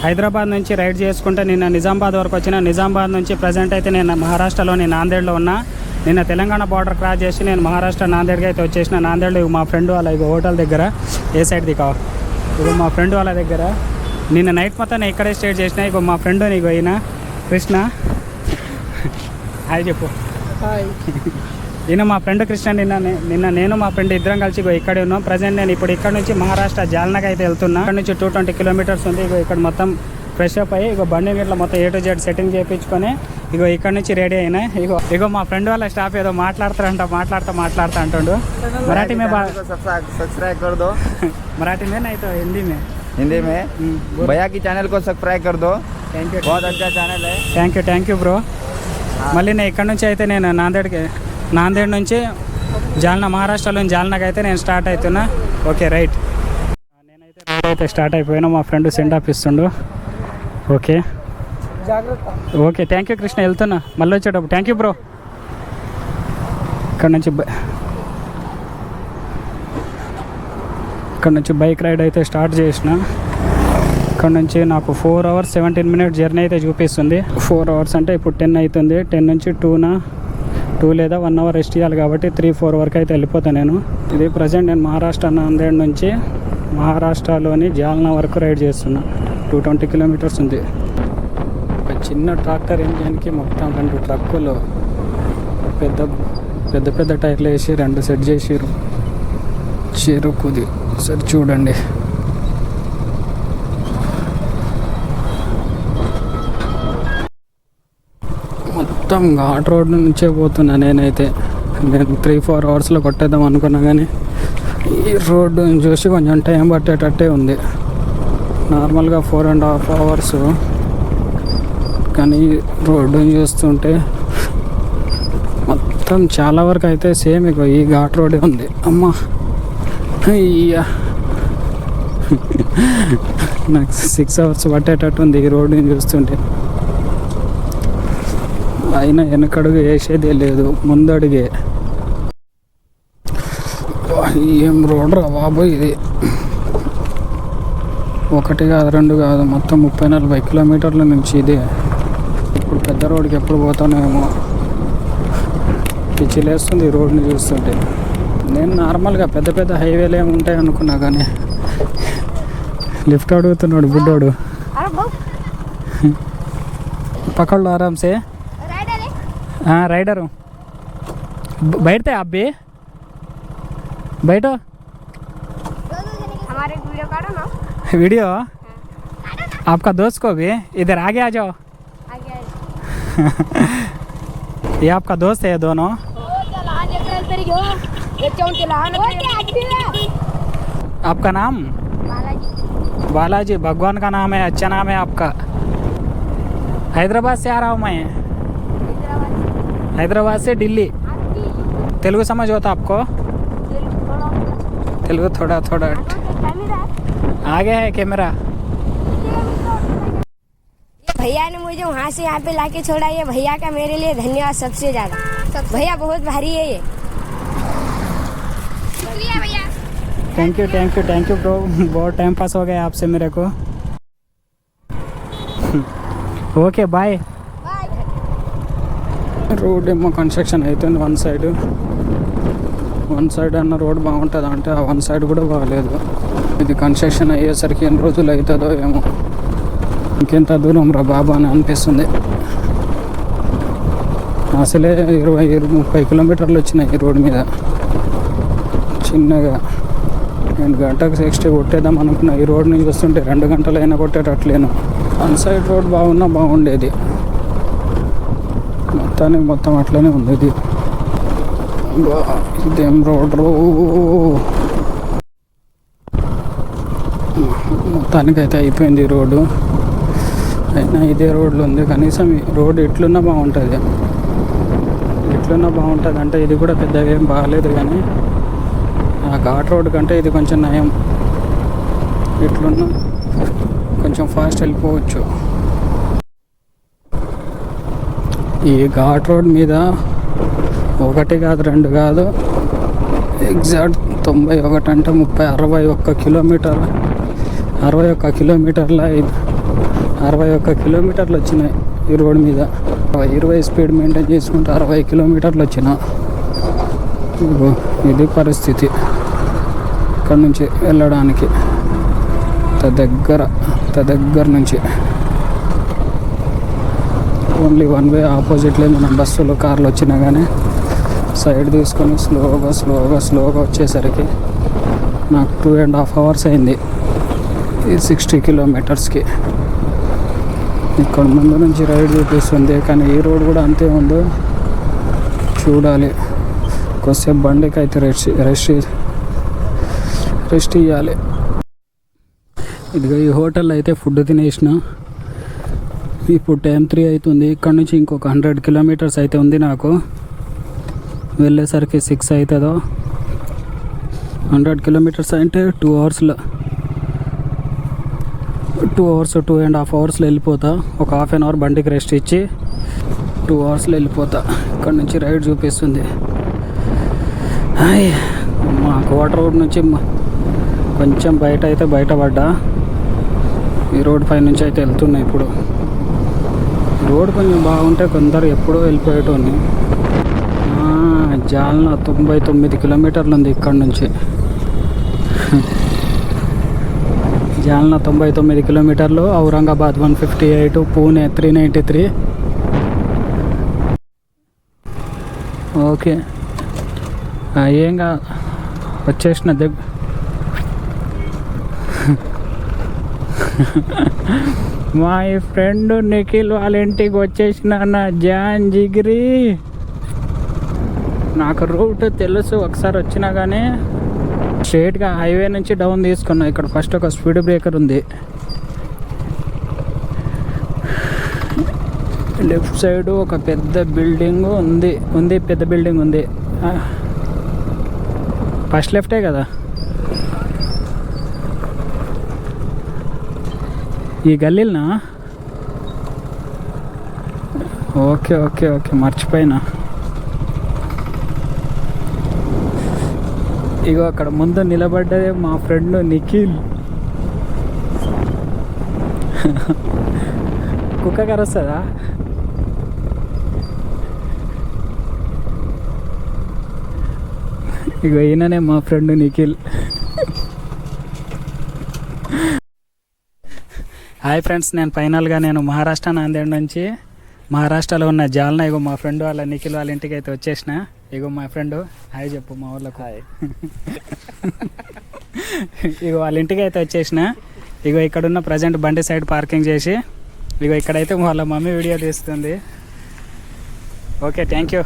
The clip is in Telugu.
హైదరాబాద్ నుంచి రైడ్ చేసుకుంటే నిన్న నిజామాబాద్ వరకు వచ్చిన. నిజామాబాద్ నుంచి ప్రజెంట్ అయితే నేను మహారాష్ట్రలోని నాందేడ్లో ఉన్నా. నిన్న తెలంగాణ బార్డర్ క్రాస్ చేసి నేను మహారాష్ట్ర నాందేడ్కి అయితే వచ్చేసిన. నాందేడ్లో మా ఫ్రెండ్ వాళ్ళ ఇక హోటల్ దగ్గర ఏ సైడ్ది కావు ఇక మా ఫ్రెండ్ వాళ్ళ దగ్గర నిన్న నైట్ మొత్తం నేను ఇక్కడే స్టే చేసిన. ఇక మా ఫ్రెండ్ నీకు అయినా కృష్ణ హాయ్ చెప్పు. ఈయన మా ఫ్రెండ్ కృష్ణ. నిన్న నేను మా ఫ్రెండ్ ఇద్దరం కలిసి ఇగో ఇక్కడే ఉన్నాం. ప్రజెంట్ నేను ఇప్పుడు ఇక్కడ నుంచి మహారాష్ట్ర జాల్నాకి అయితే వెళ్తున్నా. ఇక్కడ నుంచి 220 కిలోమీటర్స్ ఉంది. ఇగో ఇక్కడ మొత్తం ఫ్రెష్ అప్ అయ్యి ఇగో బండి గిట్ల మొత్తం A to Z సెట్టింగ్ చేయించుకొని ఇగో ఇక్కడ నుంచి రెడీ అయినా. ఇగో మా ఫ్రెండ్ వాళ్ళ స్టాఫ్ ఏదో మాట్లాడతా అంటుండు. మరాఠీ మే सब्सक्राइब कर दो. मराठी में नहीं तो हिंदी में भैया की चैनल को सब्सक्राइब कर दो. Thank you. बहुत अच्छा चैनल है. Thank you bro. మళ్ళీ నేను ఇక్కడ నుంచి అయితే నేను నాందేడ్ నుంచి జాల్నా మహారాష్ట్రలోని జాల్నాకి అయితే నేను స్టార్ట్ అవుతున్నా. Okay right. నేనైతే రోడ్ అయితే స్టార్ట్ అయిపోయినా. మా ఫ్రెండ్ సెండ్ ఆఫ్ ఇస్తుండు. Okay thank you Krishna. వెళ్తున్నా మళ్ళీ వచ్చేటప్పుడు. Thank you bro. ఇక్కడ నుంచి బైక్ రైడ్ అయితే స్టార్ట్ చేసిన. ఇక్కడ నుంచి నాకు 4 hours 17 minutes జర్నీ అయితే చూపిస్తుంది. 4 hours అంటే ఇప్పుడు 10 అవుతుంది. 10 నుంచి 2 లేదా 1 hour రెస్ట్ ఇవ్వాలి కాబట్టి 3-4 వరకు అయితే వెళ్ళిపోతాను నేను. ఇది ప్రజెంట్ నేను మహారాష్ట్ర నాందేడ్ నుంచి మహారాష్ట్రలోని జాల్నా వరకు రైడ్ చేస్తున్నా. 220 kilometers ఉంది. ఒక చిన్న ట్రాక్టర్ ఇంజిన్కి మొత్తం 2 ట్రక్కులు పెద్ద టైర్లు వేసి 2 సెట్ చేసిర్రు. చెరుకుది సరే చూడండి. మొత్తం ఘాట్ రోడ్ నుంచే పోతున్నా నేనైతే. నేను 3-4 hours కొట్టేద్దాం అనుకున్నా కానీ ఈ రోడ్డు చూసి కొంచెం టైం పట్టేటట్టే ఉంది. నార్మల్గా 4.5 hours కానీ రోడ్డు చూస్తుంటే మొత్తం చాలా వరకు అయితే సేమ్ ఇక ఈ ఘాట్ రోడ్డే ఉంది. అమ్మా అయ్యా నాకు 6 hours పట్టేటట్టు ఉంది ఈ రోడ్డుని చూస్తుంటే. అయినా వెనకడుగు వేసేదే లేదు, ముందడుగే. ఏం రోడ్ రా బాబోయ్ ఇది. 1 కాదు 2 కాదు మొత్తం 30-40 kilometers నుంచి ఇదే. ఇప్పుడు పెద్ద రోడ్కి ఎప్పుడు పోతానేమో పిచ్చిలేస్తుంది ఈ రోడ్ని చూస్తుంటే. నేను నార్మల్గా పెద్ద హైవేలు ఏమి ఉంటాయి అనుకున్నా కానీ లిఫ్ట్ అడుగుతున్నాడు బుడ్డోడు. పక్కడు ఆరామ్సే. हाँ राइडर हूँ. बैठते आप भी बैठो. हमारे वीडियो काटो ना. वीडियो आपका दोस्त को भी इधर आगे आ जाओ. ये आपका दोस्त है दोनों. आपका नाम बालाजी. भगवान का नाम है, अच्छा नाम है आपका. हैदराबाद से आ रहा हूँ मैं. हैदराबाद से दिल्ली. तेलुगु समझ होता आपको? तेलुगु थोड़ा आगे है कैमरा. ये भैया ने मुझे वहाँ से यहाँ पे लाके छोड़ा. ये भैया का मेरे लिए धन्यवाद सबसे ज़्यादा. भैया बहुत भारी है ये. शुक्रिया भैया. Thank you bro. बहुत टाइम पास हो गया आपसे मेरे को. Okay bye. రోడ్ ఏమో కన్స్ట్రక్షన్ అవుతుంది వన్ సైడ్ అన్న రోడ్ బాగుంటుంది అంటే ఆ వన్ సైడ్ కూడా బాగలేదు. ఇది కన్స్ట్రక్షన్ అయ్యేసరికి ఎన్ని రోజులు అవుతుందో ఏమో. ఇంకెంత దూరం రా బాబా అని అనిపిస్తుంది. అసలే 20-30 kilometers వచ్చినాయి ఈ రోడ్ మీద. చిన్నగా నేను గంటకు 60 కొట్టేద్దాం అనుకున్నా. ఈ రోడ్ నుంచి వస్తుంటే 2 గంటలైనా కొట్టేటట్లేను. వన్ సైడ్ రోడ్ బాగున్నా బాగుండేది. మొత్తం అట్లనే ఉంది ఇది. ఇదేం రోడ్ మొత్తానికైతే అయిపోయింది ఈ రోడ్డు. అయినా ఇదే రోడ్లు ఉంది. కనీసం ఈ రోడ్డు ఎట్లున్నా బాగుంటుంది అంటే ఇది కూడా పెద్దగా ఏం బాగాలేదు. కానీ ఆ ఘాట్ రోడ్ కంటే ఇది కొంచెం నయం. ఎట్లున్నా కొంచెం ఫాస్ట్ వెళ్ళిపోవచ్చు. ఈ ఘాట్ రోడ్ మీద 1 కాదు 2 కాదు ఎగ్జాక్ట్ 91 అంటే 61 కిలోమీటర్ల 61 కిలోమీటర్లు వచ్చినాయి ఈ రోడ్ మీద. 20 స్పీడ్ మెయింటైన్ చేసుకుంటే 60 కిలోమీటర్లు వచ్చిన. ఇది పరిస్థితి ఇక్కడ నుంచి వెళ్ళడానికి. దగ్గర నుంచి ఓన్లీ వన్ వే. ఆపోజిట్లో మనం బస్సులు కార్లు వచ్చినా కానీ సైడ్ తీసుకొని స్లోగా వచ్చేసరికి నాకు 2.5 hours అయింది ఈ 60 కిలోమీటర్స్కి. ఇక్కడ ముందు నుంచి రైడ్ చూపిస్తుంది కానీ ఈ రోడ్ కూడా అంతే ఉందో చూడాలి. కొద్దిసేపు బండికి అయితే రెస్ట్ ఇవ్వాలి. ఇదిగో ఈ హోటల్లో అయితే ఫుడ్ తినేసిన. ఇప్పుడు టైం 3 అవుతుంది. ఇక్కడ నుంచి ఇంకొక 100 కిలోమీటర్స్ అయితే ఉంది నాకు. వెళ్ళేసరికి 6 అవుతుందో. 100 కిలోమీటర్స్ అంటే 2 అవర్స్లో 2.5 అవర్స్లో వెళ్ళిపోతా. ఒక ½ an hour బండికి రెస్ట్ ఇచ్చి 2 అవర్స్లో వెళ్ళిపోతా. ఇక్కడ నుంచి రైడ్ చూపిస్తుంది. మా కోట రోడ్ నుంచి కొంచెం బయటపడ్డా. ఈ రోడ్ పై నుంచి అయితే వెళ్తున్నా. ఇప్పుడు రోడ్ కొంచెం బాగుంటే కొందరు ఎప్పుడో వెళ్ళిపోయేటోని. జాల్నా 99 కిలోమీటర్లు ఉంది ఇక్కడ నుంచి. జాల్నా 99 కిలోమీటర్లు, ఔరంగాబాద్ 158, పూణే 393. ఓకే ఏంగా వచ్చేసిన మా ఈ ఫ్రెండ్ నిఖిల్ వాళ్ళ ఇంటికి వచ్చేసిన నా జాన్ జిగిరి. నాకు రూట్ తెలుసు, ఒకసారి వచ్చినా కానీ స్ట్రైట్గా హైవే నుంచి డౌన్ తీసుకున్నా. ఇక్కడ ఫస్ట్ ఒక స్పీడ్ బ్రేకర్ ఉంది. లెఫ్ట్ సైడ్ ఒక పెద్ద బిల్డింగ్ ఉంది పెద్ద బిల్డింగ్ ఉంది. ఫస్ట్ లెఫ్టే కదా ఈ గల్లీలనా? ఓకే మర్చిపోయినా. ఇగో అక్కడ ముందు నిలబడ్డదే మా ఫ్రెండ్ నిఖిల్. కుక్క కరుస్తుందా? ఇగో ఈయననే మా ఫ్రెండ్ నిఖిల్. హాయ్ ఫ్రెండ్స్, నేను ఫైనల్గా మహారాష్ట్ర నాందేడ్ నుంచి మహారాష్ట్రలో ఉన్న జాల్నా ఇగో మా ఫ్రెండ్ వాళ్ళ నిఖిల్ వాళ్ళ ఇంటికి అయితే వచ్చేసిన. ఇగో మా ఫ్రెండ్ హాయ్ చెప్పు మా వాళ్ళకు. హాయ్. ఇగో వాళ్ళ ఇంటికి అయితే వచ్చేసిన. ఇగో ఇక్కడున్న ప్రజెంట్ బండి సైడ్ పార్కింగ్ చేసి ఇగో ఇక్కడైతే వాళ్ళ మమ్మీ వీడియో తీస్తుంది. Okay, thank you.